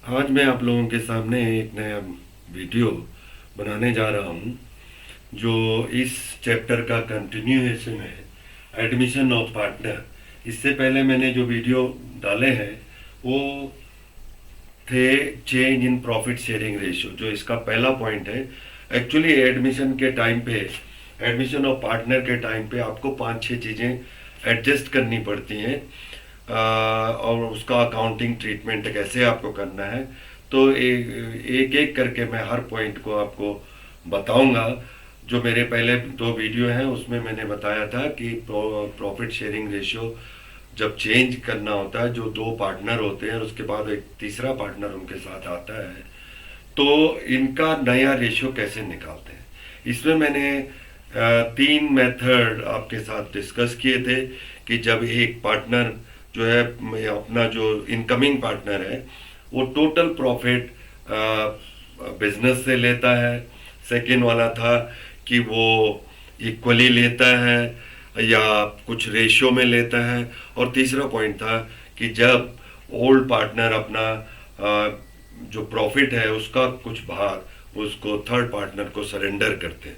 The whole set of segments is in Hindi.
आज मैं आप लोगों के सामने एक नया वीडियो बनाने जा रहा हूँ जो इस चैप्टर का कंटिन्यूएशन है, एडमिशन ऑफ पार्टनर। इससे पहले मैंने जो वीडियो डाले हैं वो थे change in profit sharing ratio, जो इसका पहला पॉइंट है। एक्चुअली एडमिशन के टाइम पे, एडमिशन ऑफ पार्टनर के टाइम पे आपको 5-6 चीज़ें एडजस्ट करनी पड़ती हैं और उसका अकाउंटिंग ट्रीटमेंट कैसे आपको करना है। तो एक एक करके मैं हर पॉइंट को आपको बताऊंगा। जो मेरे पहले 2 वीडियो हैं उसमें मैंने बताया था कि प्रॉफिट शेयरिंग रेशियो जब चेंज करना होता है, जो 2 पार्टनर होते हैं और उसके बाद एक तीसरा पार्टनर उनके साथ आता है, तो इनका नया रेशियो कैसे निकालते हैं। इसमें मैंने 3 मेथड आपके साथ डिस्कस किए थे कि जब एक पार्टनर जो है, अपना जो इनकमिंग पार्टनर है, वो टोटल प्रॉफिट बिजनेस से लेता है। सेकेंड वाला था कि वो इक्वली लेता है या कुछ रेशियो में लेता है। और तीसरा पॉइंट था कि जब ओल्ड पार्टनर अपना जो प्रॉफिट है उसका कुछ भाग उसको थर्ड पार्टनर को सरेंडर करते हैं।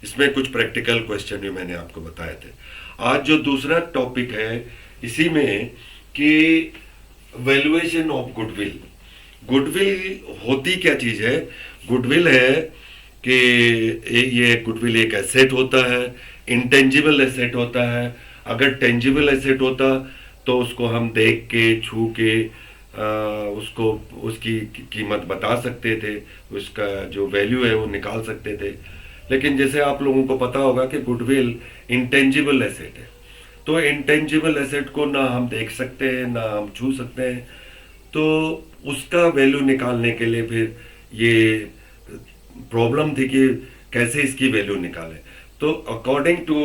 इसमें कुछ प्रैक्टिकल क्वेश्चन भी मैंने आपको बताए थे। आज जो दूसरा टॉपिक है इसी में कि वैल्यूएशन ऑफ गुडविल। गुडविल होती क्या चीज है? गुडविल है कि ये गुडविल एक एसेट होता है, इंटेंजिबल एसेट होता है। अगर टेंजिबल एसेट होता तो उसको हम देख के, छू के उसको उसकी कीमत बता सकते थे, उसका जो वैल्यू है वो निकाल सकते थे। लेकिन जैसे आप लोगों को पता होगा कि गुडविल इंटेंजिबल एसेट है, तो इंटेंजिबल एसेट को ना हम देख सकते हैं ना हम छू सकते हैं। तो उसका वैल्यू निकालने के लिए फिर ये प्रॉब्लम थी कि कैसे इसकी वैल्यू निकालें। तो अकॉर्डिंग टू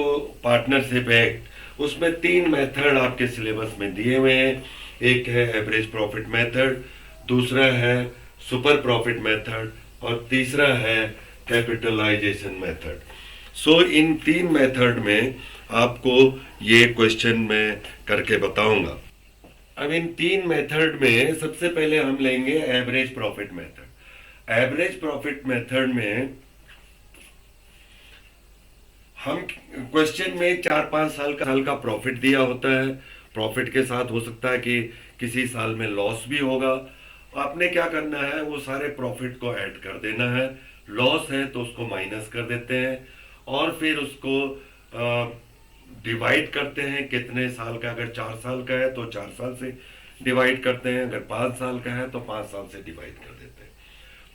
पार्टनरशिप एक्ट उसमें 3 मेथड आपके सिलेबस में दिए हुए हैं। एक है एवरेज प्रॉफिट मेथड, दूसरा है सुपर प्रॉफिट मेथड और तीसरा है कैपिटलाइजेशन मेथड। सो इन 3 मेथड में आपको ये क्वेश्चन मैं करके बताऊंगा। अब इन 3 मेथड में सबसे पहले हम लेंगे average profit method. Average profit method में हम क्वेश्चन में 4-5 साल का प्रॉफिट दिया होता है। प्रॉफिट के साथ हो सकता है कि किसी साल में लॉस भी होगा। आपने क्या करना है, वो सारे प्रॉफिट को ऐड कर देना है। लॉस है तो उसको माइनस कर देते हैं और फिर उसको डिवाइड करते हैं कितने साल का। अगर 4 साल का है तो 4 साल से डिवाइड करते हैं, अगर 5 साल का है तो 5 साल से डिवाइड कर देते हैं।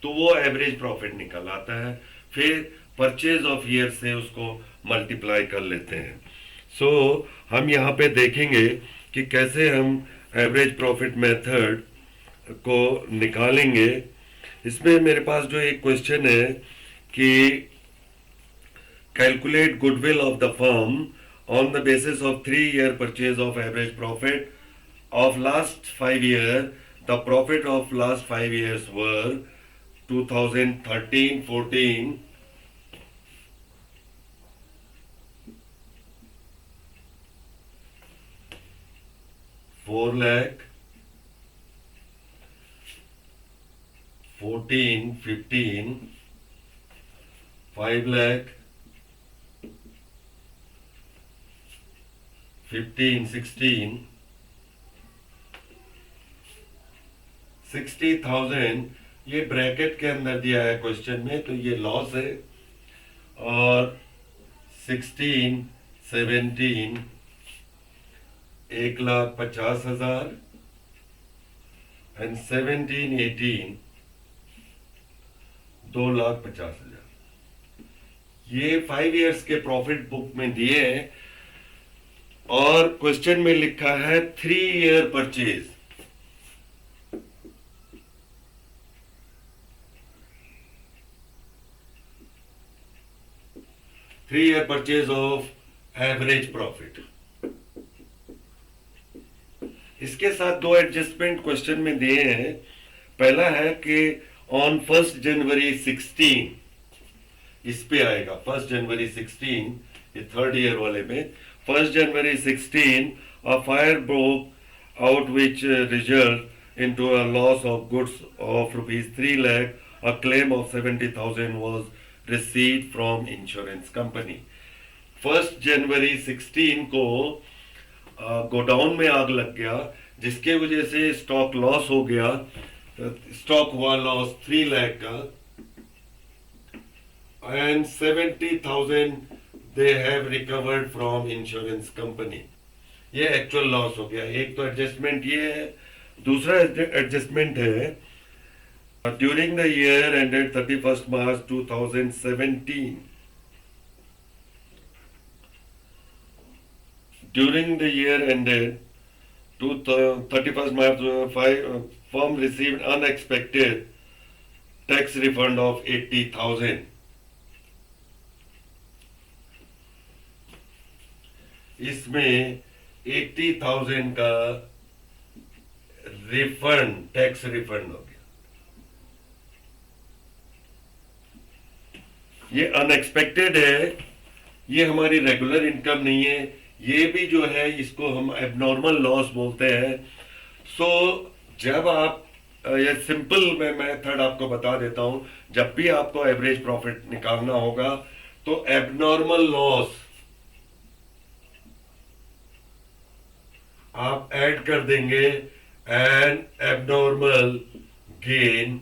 तो वो एवरेज प्रॉफिट निकल आता है। फिर परचेज ऑफ ईयर से उसको मल्टीप्लाई कर लेते हैं। सो हम यहाँ पे देखेंगे कि कैसे हम एवरेज प्रॉफिट मेथड को निकालेंगे। इसमें मेरे पास जो एक क्वेश्चन है कि calculate goodwill of the firm on the basis of 3-year purchase of average profit of last 5 years. The profit of last 5 years were 2013, 14, 4 lakh, 14, 15, 5 lakh, 15, 16, 60,000। ये ब्रैकेट के अंदर दिया है क्वेश्चन में, तो ये लॉस है। और 16, 17 1,50,000 एंड 17, 18 2,50,000। ये 5 इयर्स के प्रॉफिट बुक में दिए हैं और क्वेश्चन में लिखा है 3-year purchase. 3-year purchase of average profit. इसके साथ 2 एडजस्टमेंट क्वेश्चन में दिए हैं। पहला है कि ऑन 1 जनवरी 16, इस पे आएगा 1 जनवरी 16, ये 3rd ईयर वाले में 1 जनवरी 16 a fire broke out which result into a loss of goods of rupees 3 lakh. A claim of 70,000 was received from insurance company. 1 जनवरी 16 को गोडाउन में आग लग गया, जिसके वजह से स्टॉक लॉस हो गया। स्टॉक हुआ लॉस 3 लाख का, and 70,000 they have recovered from insurance company. ये एक्चुअल लॉस हो गया। एक तो एडजस्टमेंट ये है, दूसरा एडजस्टमेंट है during the year ended 31 March 2017। During the year ended 31 March, firm received unexpected tax refund of 80,000. इसमें 80,000 का रिफंड, टैक्स रिफंड हो गया। ये अनएक्सपेक्टेड है, ये हमारी रेगुलर इनकम नहीं है। ये भी जो है इसको हम एबनॉर्मल लॉस बोलते हैं। सो जब आप ये सिंपल में मेथड आपको बता देता हूं, जब भी आपको एवरेज प्रॉफिट निकालना होगा तो एबनॉर्मल लॉस आप ऐड कर देंगे एंड एबनॉर्मल गेन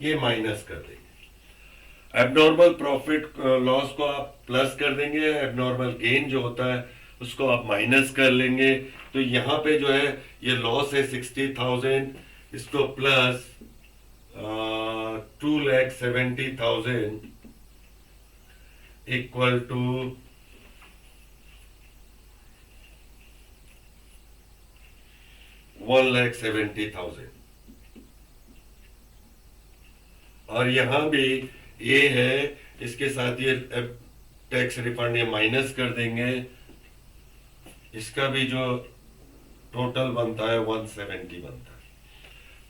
ये माइनस कर देंगे। एबनॉर्मल प्रॉफिट लॉस को आप प्लस कर देंगे, एबनॉर्मल गेन जो होता है उसको आप माइनस कर लेंगे। तो यहां पे जो है ये लॉस है 60,000, इसको प्लस 2,70,000 इक्वल टू 1,70,000। और यहां भी ये है, इसके साथ ये टैक्स रिफंड ये माइनस कर देंगे, इसका भी जो टोटल बनता है 170 बनता है।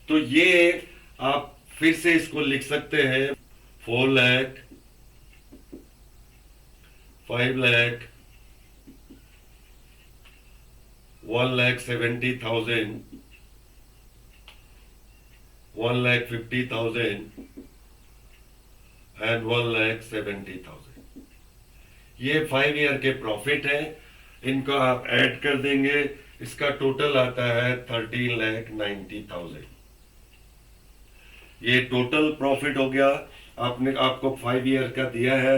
तो ये आप फिर से इसको लिख सकते हैं 4 लाख, 5 लाख, 1,70,000, 1,50,000 एंड 1,70,000। ये 5 ईयर के प्रॉफिट है, इनको आप ऐड कर देंगे, इसका टोटल आता है 13,90,000। ये टोटल प्रॉफिट हो गया। आपको 5 ईयर का दिया है,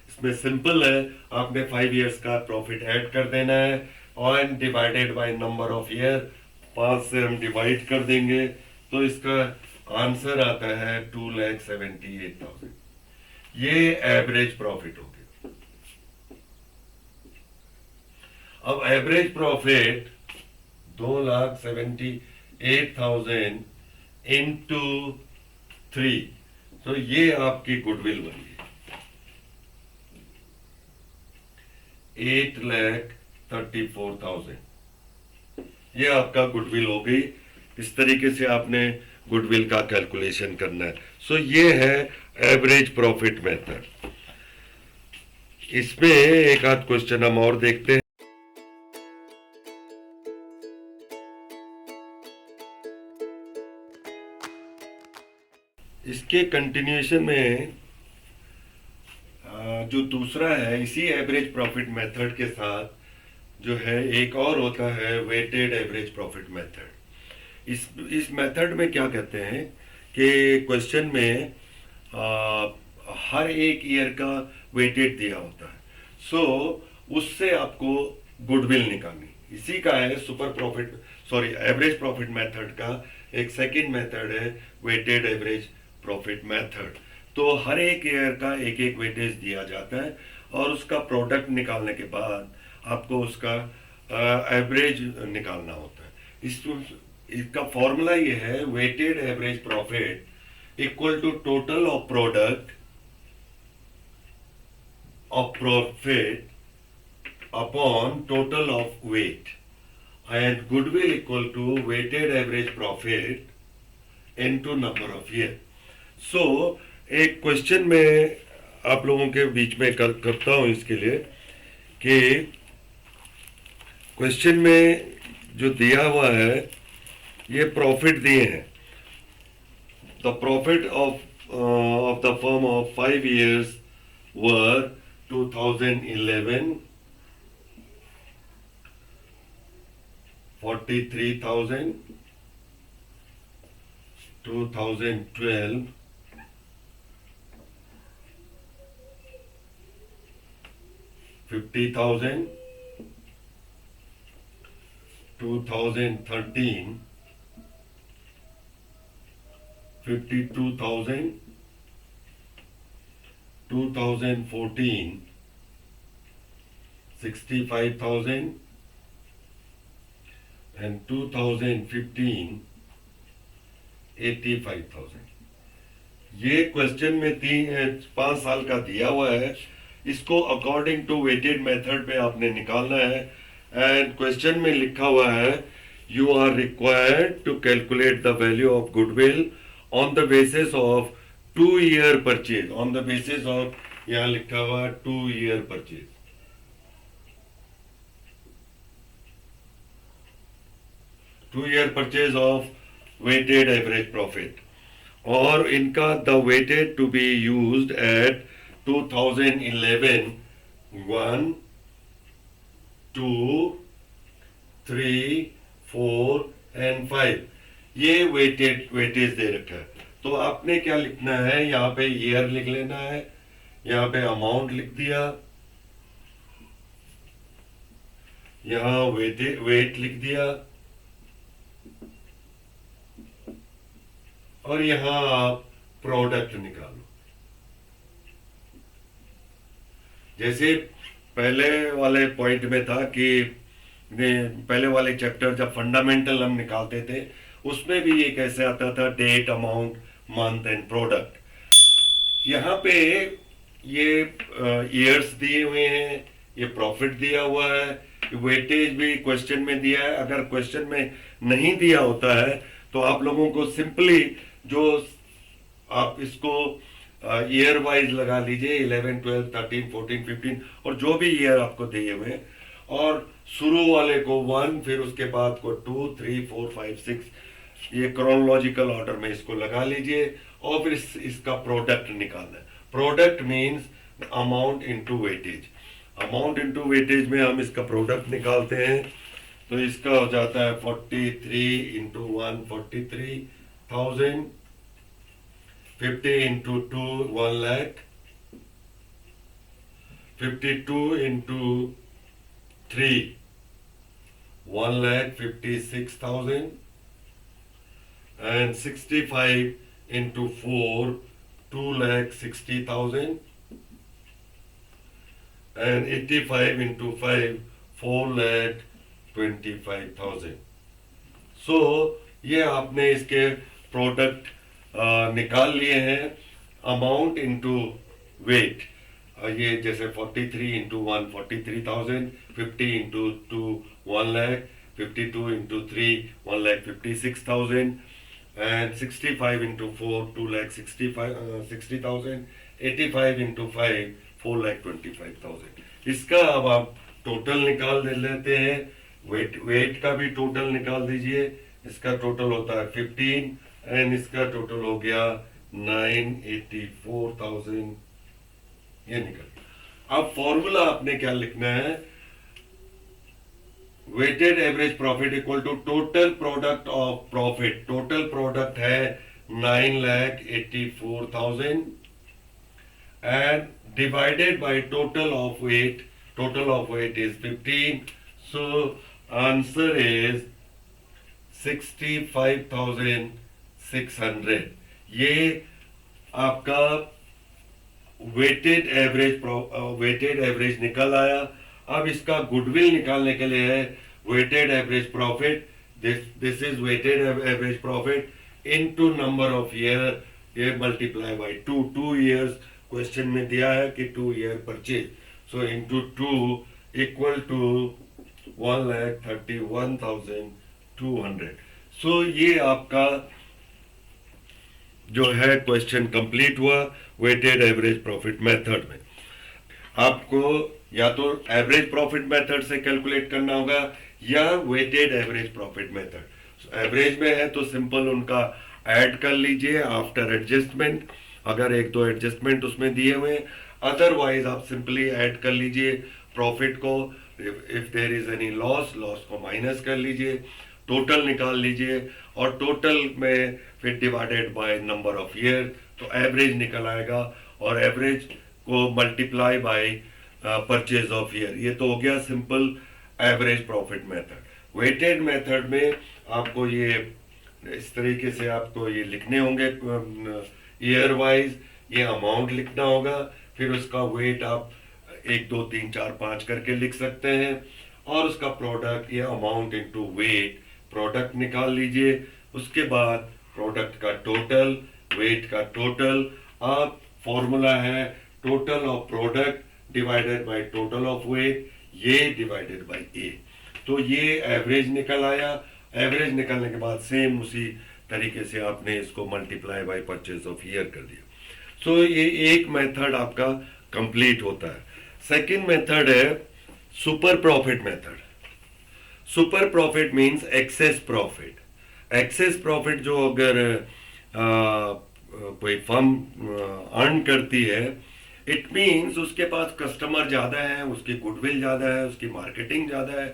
इसमें सिंपल है, आपने 5 ईयर्स का प्रॉफिट ऐड कर देना है और divided by number of year, 5 से हम डिवाइड कर देंगे तो इसका आंसर आता है 2,78,000। ये एवरेज प्रॉफिट हो गया। अब एवरेज प्रॉफिट 2,78,000 इंटू 3, तो ये आपकी गुडविल बनी है 8,34,000। ये आपका गुडविल हो गई। इस तरीके से आपने गुडविल का कैलकुलेशन करना है। सो ये है एवरेज प्रॉफिट मेथड। इसमें एक आध क्वेश्चन हम और देखते हैं। इसके कंटिन्यूएशन में जो दूसरा है, इसी एवरेज प्रॉफिट मेथड के साथ जो है एक और होता है वेटेड एवरेज प्रॉफिट मेथड। इस मेथड में क्या कहते हैं कि क्वेश्चन में हर एक ईयर का वेटेड दिया होता है, सो उससे आपको गुडविल निकालनी। इसी का है एवरेज प्रॉफिट मेथड का एक सेकंड मेथड है वेटेड एवरेज प्रॉफिट मेथड। तो हर एक ईयर का एक एक वेटेज दिया जाता है और उसका प्रोडक्ट निकालने के बाद आपको उसका एवरेज निकालना होता है। इसका फॉर्मूला ये है, weighted average profit equal to total of product of profit upon total of weight, and goodwill equal to weighted average profit into number of year. So एक क्वेश्चन में आप लोगों के बीच में करता हूं इसके लिए कि क्वेश्चन में जो दिया हुआ है ये प्रॉफिट दिए हैं. The profit of the firm of 5 years were 2011 43,000, 2012 50,000, 2013 52,000, 2014 65,000 and 2015 85,000. ये क्वेश्चन में 5 साल का दिया हुआ है. इसको अकॉर्डिंग टू वेटेड मेथड पे आपने निकालना है. एंड क्वेश्चन में लिखा हुआ है you are required to calculate the value of goodwill on the basis of 2-year purchase. On the basis of, यहां लिखा हुआ 2-year purchase. Two-year purchase of weighted average profit. और इनका the weighted to be used at 2011 1 2 3 4 and 5. ये weightage दे रखा है. तो आपने क्या लिखना है, यहाँ पे ईयर लिख लेना है, यहाँ पे अमाउंट लिख दिया, यहाँ वेट लिख दिया, और यहां आप प्रोडक्ट निकालो. जैसे पहले वाले पॉइंट में था कि पहले वाले चैप्टर जब फंडामेंटल हम निकालते थे उसमें भी ये कैसे आता था, date, amount, month and product. यहाँ पे ये ईयर्स दिए हुए हैं, ये प्रॉफिट दिया हुआ है, वेटेज भी क्वेश्चन में दिया है. अगर क्वेश्चन में नहीं दिया होता है तो आप लोगों को सिंपली जो आप इसको ईयर वाइज लगा लीजिए, 11 12 13 14 15 और जो भी ईयर आपको दिए हुए हैं, और शुरू वाले को 1, फिर उसके बाद को 2 3 4 5 6, ये क्रोनोलॉजिकल ऑर्डर में इसको लगा लीजिए और फिर इसका प्रोडक्ट निकालना है. Product means amount into weightage. Amount into weightage में हम इसका प्रोडक्ट निकालते हैं. तो इसका हो जाता है 43 into 1 43,000, 50 into 2 1 lakh, 52 into 3 1,56,000 and 65 into 4 2,60,000 and 85 into 5 4,25,000. सो ये आपने इसके प्रोडक्ट निकाल लिए हैं. अमाउंट इंटू वेट, ये जैसे 43 into 1 43,000, 50 into 2 1 lakh, 52 into 3 1,56,000 and 65 into 4 2,60,000, 85 into 5 4,25,000. इसका अब आप टोटल निकाल लेते हैं. वेट का भी टोटल निकाल दीजिए. इसका टोटल होता है 15 एंड इसका टोटल हो गया 984,000. ये निकल. अब फॉर्मूला आपने क्या लिखना है, weighted average profit equal to total product of profit. Total product है 9,84,000 and divided by total of weight. Total of weight is 15. So answer is 65,600. ये आपका वेटेड एवरेज निकल आया. अब इसका गुडविल निकालने के लिए है weighted average profit. This is weighted average profit into number of year, ये मल्टीप्लाई बाय 2 ईयर्स क्वेश्चन में दिया है कि 2 year purchase. So into 2 equal to 1,31,200. So ये आपका जो है क्वेश्चन कंप्लीट हुआ वेटेड एवरेज प्रॉफिट मेथड में. आपको या तो एवरेज प्रॉफिट मेथड से कैलकुलेट करना होगा या weighted average profit method. Average में है तो सिंपल उनका ऐड कर लीजिए आफ्टर एडजस्टमेंट, अगर एक दो एडजस्टमेंट उसमें दिए हुए हैं, अदरवाइज आप सिंपली ऐड कर लीजिए प्रॉफिट को। If there is any loss, loss को माइनस कर लीजिए, टोटल निकाल लीजिए, और टोटल में फिर divided by number of year, तो एवरेज निकल आएगा, और एवरेज को multiply by purchase of year. ये तो हो गया simple average profit method. Weighted method में आपको ये इस तरीके से आपको ये लिखने होंगे, ईयर वाइज ये अमाउंट लिखना होगा, फिर उसका वेट आप 1 2 3 4 5 करके लिख सकते हैं, और उसका प्रोडक्ट ये अमाउंट इनटू वेट, प्रोडक्ट निकाल लीजिए। उसके बाद प्रोडक्ट का टोटल, वेट का टोटल, अब फॉर्मूला है total of product divided by total of weight, ये डिवाइडेड बाय ए, तो ये एवरेज निकल आया। एवरेज निकलने के बाद सेम उसी तरीके से आपने इसको multiply by purchase of year कर दिया। सो ये एक मेथड आपका कंप्लीट होता है। सेकंड मेथड है super profit method. Super profit means access profit. Access profit जो अगर कोई फर्म अर्न करती है, इट मींस उसके पास कस्टमर ज्यादा है, उसकी गुडविल ज्यादा है, उसकी मार्केटिंग ज्यादा है,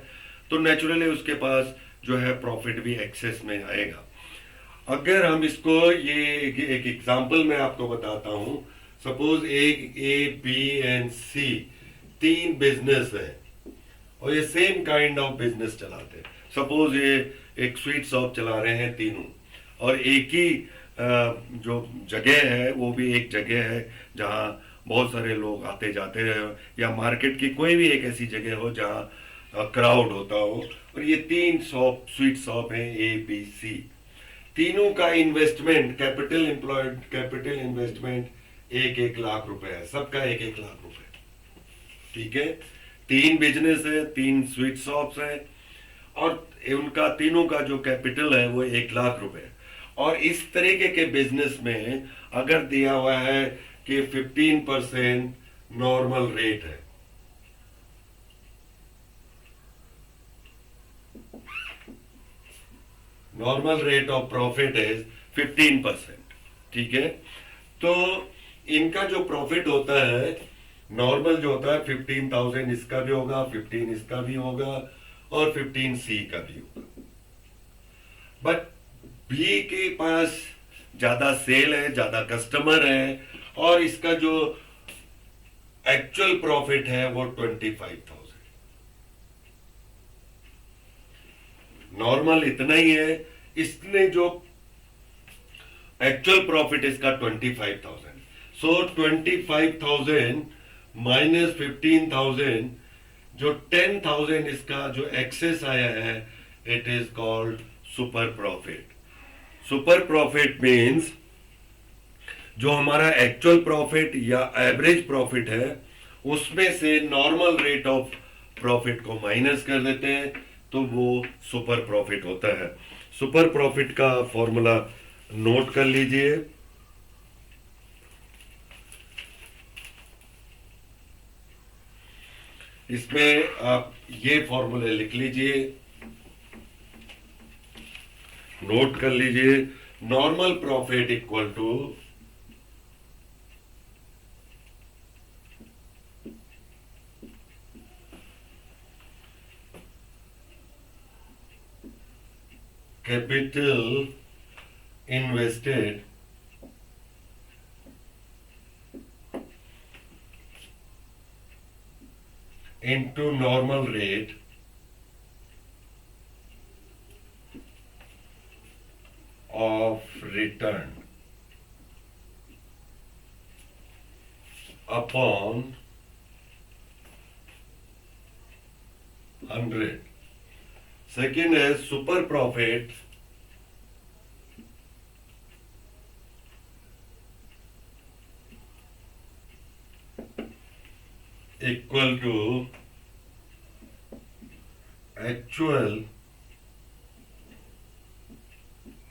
तो नेचुरली उसके पास जो है प्रॉफिट भी एक्सेस में आएगा। अगर हम इसको ये एक एग्जांपल में आपको बताता हूं, सपोज एक ए बी एंड सी तीन बिजनेस है, और ये सेम काइंड ऑफ बिजनेस चलाते हैं। सपोज ये एक स्वीट शॉप चला रहे हैं तीनों, और एक ही जो जगह है वो भी एक जगह है जहाँ बहुत सारे लोग आते जाते रहे, या मार्केट की कोई भी एक ऐसी जगह हो जहाँ क्राउड होता हो, और ये तीन शॉप स्वीट शॉप है ए बी सी। तीनों का इन्वेस्टमेंट, कैपिटल इन्वेस्टमेंट 1-1 लाख रुपए है, सबका 1-1 लाख रुपए। ठीक है, तीन बिजनेस है, तीन स्वीट शॉप्स है, और उनका तीनों का जो कैपिटल है वो 1 लाख रुपए। और इस तरीके के बिजनेस में अगर दिया हुआ है कि 15% नॉर्मल रेट है, normal rate of profit is 15%। ठीक है, तो इनका जो प्रॉफिट होता है नॉर्मल जो होता है 15,000 इसका भी होगा, 15 इसका भी होगा, और 15 सी का भी होगा। बट बी के पास ज्यादा सेल है, ज्यादा कस्टमर है, और इसका जो एक्चुअल प्रॉफिट है वो 25,000। नॉर्मल इतना ही है, इसने जो एक्चुअल प्रॉफिट इसका 25,000। सो 25,000 माइनस 15,000, जो 10,000 इसका जो एक्सेस आया है, it is called super profit. Super profit means जो हमारा एक्चुअल प्रॉफिट या एवरेज प्रॉफिट है उसमें से नॉर्मल रेट ऑफ प्रॉफिट को माइनस कर देते हैं, तो वो सुपर प्रॉफिट होता है। सुपर प्रॉफिट का फॉर्मूला नोट कर लीजिए। इसमें आप ये फॉर्मूले लिख लीजिए, नोट कर लीजिए। Normal profit equal to capital invested into normal rate of return upon 100. Second is super profit equal to actual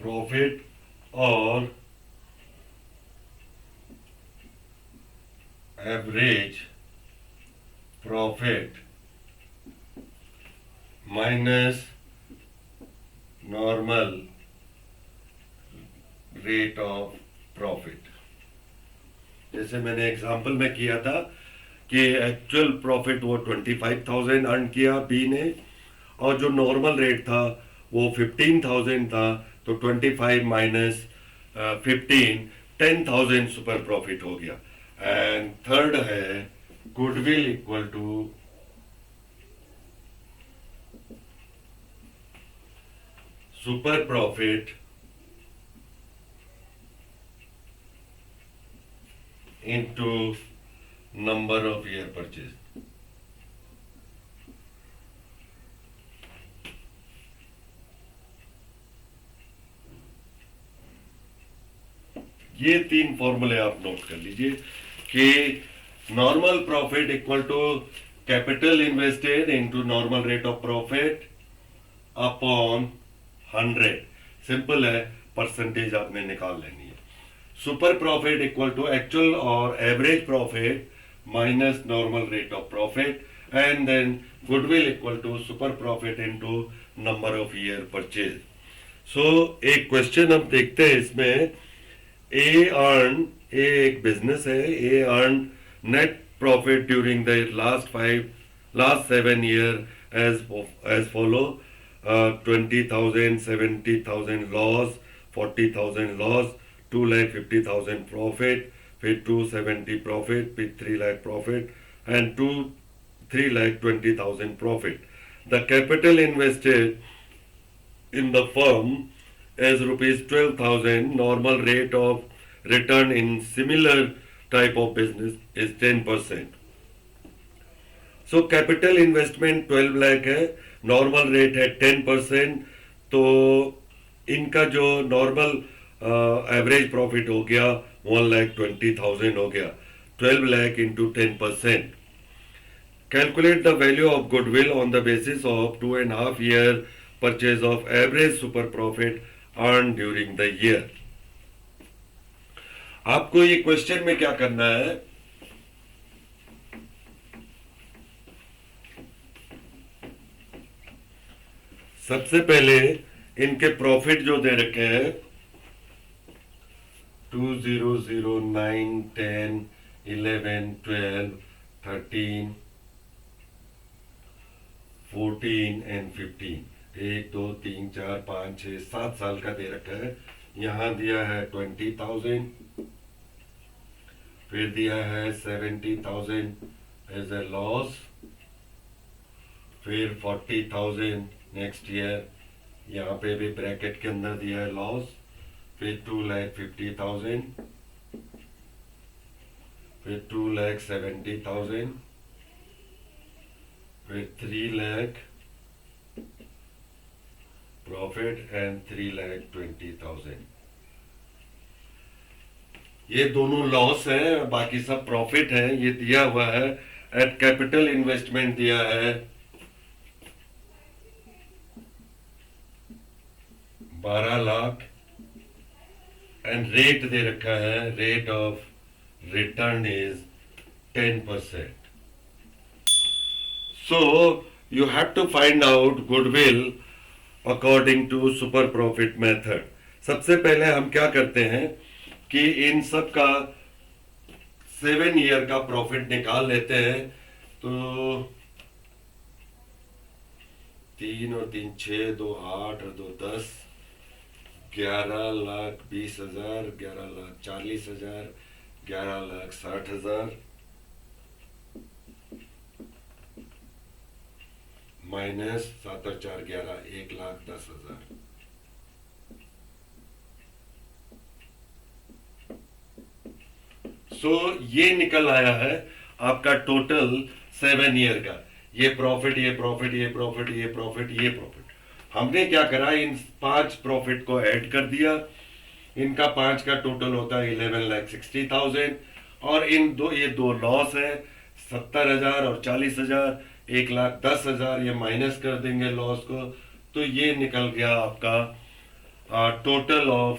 profit or average profit minus normal rate of profit. जैसे मैंने एग्जांपल में किया था कि एक्चुअल प्रॉफिट वो 25,000 अर्न किया बी ने, और जो नॉर्मल रेट था वो 15,000 था, तो 25 माइनस 15 10,000 सुपर प्रॉफिट हो गया। एंड थर्ड है goodwill equal to super profit into number of year purchase। ये तीन फॉर्मूले आप नोट कर लीजिए कि normal profit equal to capital invested into normal rate of profit upon 100। Simple है, परसेंटेज आपने निकाल लेनी है। Super profit equal to actual और average profit minus normal rate of profit, and then goodwill equal to super profit into number of year purchase. So एक क्वेश्चन हम देखते हैं इसमें। ए एक बिजनेस है, A earn net profit during the last 7 year as follow: 20,000, 70,000 loss, 40,000 loss, 2,50,000 profit, फिर 270 प्रॉफिट, फिर 3 lakh profit, and 3,20,000 profit. The capital invested in the firm as rupees 12,000. Normal rate of return in similar type of business is 10%. So capital investment 12 lakh है, normal rate है 10%, तो इनका जो normal average profit हो गया 1,20,000 हो गया। 12 lakh into 10%. Calculate the value of goodwill on the basis of 2.5 year purchase of average super profit earned during the year। आपको ये क्वेश्चन में क्या करना है, सबसे पहले इनके प्रॉफिट जो दे रखे हैं 2, 0, 0, 9, 10, 11, 12, 13, 14 एंड 15, 1, 2, 3, 4, 5, 6, 7 साल का दे रखा है। यहां दिया है 20,000, फिर दिया है 70,000 एज ए लॉस, फिर 40,000 नेक्स्ट ईयर, यहाँ पे भी ब्रैकेट के अंदर दिया है लॉस, फिर 2,50,000, फिर 2,70,000, फिर 3 लाख प्रॉफिट एंड 3,20,000। ये दोनों लॉस है, बाकी सब प्रॉफिट है। ये दिया हुआ है एट कैपिटल इन्वेस्टमेंट दिया है 12 लाख, एंड रेट दे रखा है, rate of return is 10%। So you have to find out goodwill according to super profit method. सबसे पहले हम क्या करते हैं कि इन सब का 7 ईयर का प्रॉफिट निकाल लेते हैं। तो 3 और 3 6, 2 8 और 2 10, 11,20,000, 11,40,000, 11,60,000 माइनस 7 और 4 11, 1,10,000। सो ये निकल आया है आपका टोटल 7 ईयर का। ये प्रॉफिट, ये प्रॉफिट, ये प्रॉफिट, ये प्रॉफिट, ये प्रॉफिट। हमने क्या करा, इन 5 प्रॉफिट को ऐड कर दिया। इनका 5 का टोटल होता है 11,60,000, और ये दो लॉस है 70,000 और 40,000, 1,10,000। ये माइनस कर देंगे लॉस को, तो ये निकल गया आपका total of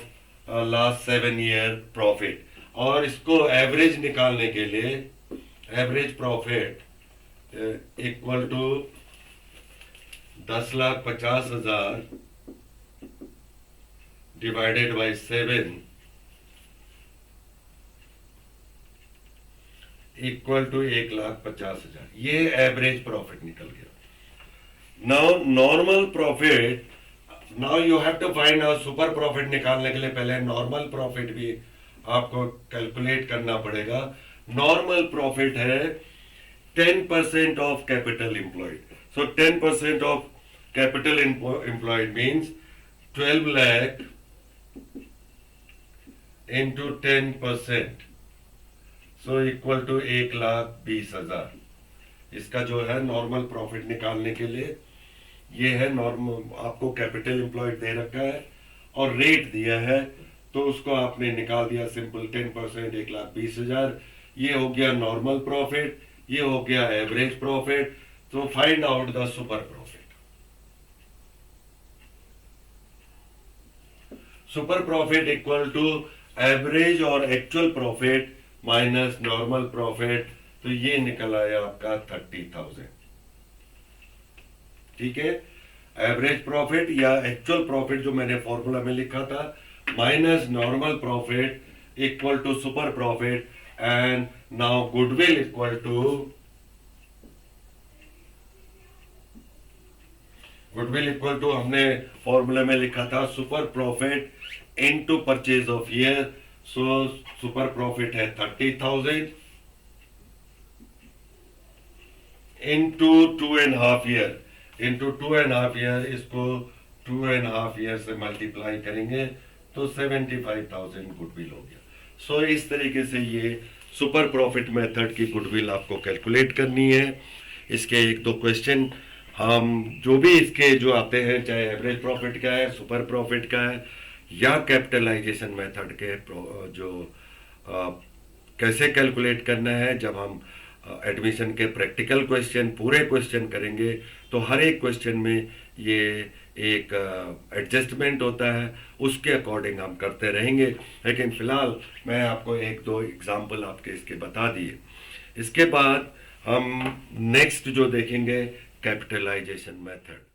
last 7 year profit. और इसको एवरेज निकालने के लिए average profit equal to 10,50,000 divided by 7 equal to 1,50,000। ये एवरेज प्रॉफिट निकल गया। Now normal profit, now you have to find out super profit. निकालने के लिए पहले नॉर्मल प्रॉफिट भी आपको कैलकुलेट करना पड़ेगा। नॉर्मल प्रॉफिट है 10% of capital employed. So 10% of capital employed means 12 lakh into 10%, so equal to 1,20,000। इसका जो है नॉर्मल प्रॉफिट निकालने के लिए ये है नॉर्मल। आपको कैपिटल एम्प्लॉयड दे रखा है और रेट दिया है, तो उसको आपने निकाल दिया सिंपल। 10% 1,20,000, ये हो गया नॉर्मल प्रॉफिट, ये हो गया एवरेज प्रॉफिट। तो find out the super profit. Super profit equal to average और actual profit minus normal profit, तो ये निकल आया आपका 30,000। ठीक है, एवरेज प्रॉफिट या एक्चुअल प्रॉफिट जो मैंने फॉर्मूला में लिखा था, minus normal profit equal to super profit, and now goodwill equal to, goodwill equal to हमने फॉर्मूला में लिखा था super profit into purchase of year. So super profit है 30,000 इनटू 2.5 ईयर, इंटू 2.5 ईयर, इसको 2.5 ईयर से मल्टीप्लाई करेंगे तो 75,000 गुडविल हो गया। सो इस तरीके से ये सुपर प्रॉफिट मेथड की गुडविल आपको कैलकुलेट करनी है। इसके एक दो क्वेश्चन हम जो भी इसके जो आते हैं, चाहे एवरेज प्रॉफिट का है, सुपर प्रॉफिट का है, या कैपिटलाइजेशन मेथड के जो कैसे कैलकुलेट करना है, जब हम एडमिशन के प्रैक्टिकल क्वेश्चन पूरे क्वेश्चन करेंगे तो हर एक क्वेश्चन में ये एक एडजस्टमेंट होता है, उसके अकॉर्डिंग हम करते रहेंगे। लेकिन फिलहाल मैं आपको एक दो एग्जाम्पल आपके इसके बता दिए। इसके बाद हम नेक्स्ट जो देखेंगे कैपिटलाइजेशन मेथड।